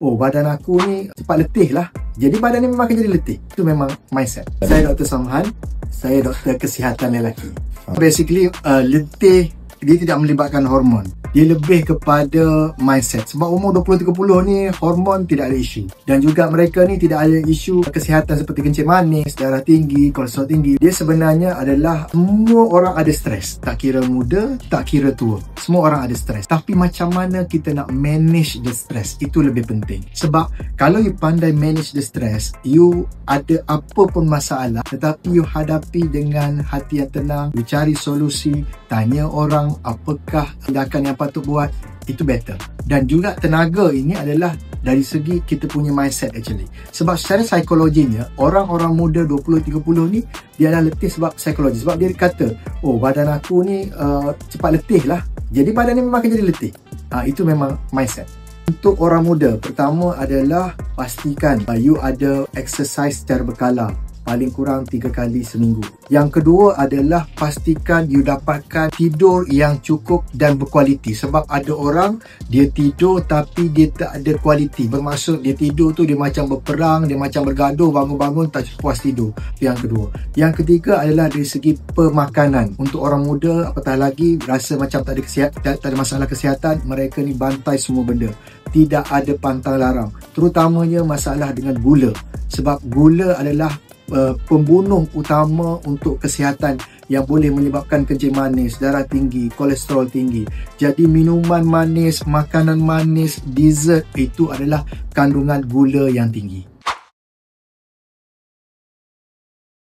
oh badan aku ni cepat letih lah. Jadi badan ni memang akan jadi letih. Itu memang mindset. Saya Dr. Samhan, saya doktor kesihatan lelaki. Basically letih dia tidak melibatkan hormon. Dia lebih kepada mindset. Sebab umur 20-30 ni hormon tidak ada isu. Dan juga mereka ni tidak ada isu kesihatan seperti kencing manis, darah tinggi, kolesterol tinggi. Dia sebenarnya adalah semua orang ada stres. Tak kira muda, tak kira tua. Semua orang ada stres. Tapi macam mana kita nak manage the stress, itu lebih penting. Sebab kalau you pandai manage the stress, you ada apa pun masalah, tetapi you hadapi dengan hati yang tenang, you cari solusi, tanya orang apakah tindakan yang patut buat, itu better. Dan juga tenaga ini adalah dari segi kita punya mindset actually. Sebab secara psikologinya, orang-orang muda 20-30 ni dia adalah letih sebab psikologi. Sebab dia kata, oh badan aku ni cepat letih lah. Jadi badan ni memang akan jadi letih. Itu memang mindset. Untuk orang muda, pertama adalah pastikan you ada exercise secara berkala. Paling kurang 3 kali seminggu. Yang kedua adalah pastikan you dapatkan tidur yang cukup dan berkualiti. Sebab ada orang dia tidur tapi dia tak ada kualiti. Bermaksud dia tidur tu dia macam berperang, dia macam bergaduh, bangun-bangun tak puas tidur. Yang kedua. Yang ketiga adalah dari segi pemakanan. Untuk orang muda, apatah lagi rasa macam tak ada masalah kesihatan, mereka ni bantai semua benda. Tidak ada pantang larang. Terutamanya masalah dengan gula. Sebab gula adalah pembunuh utama untuk kesihatan yang boleh menyebabkan kencing manis, darah tinggi, kolesterol tinggi. Jadi minuman manis, makanan manis, dessert itu adalah kandungan gula yang tinggi.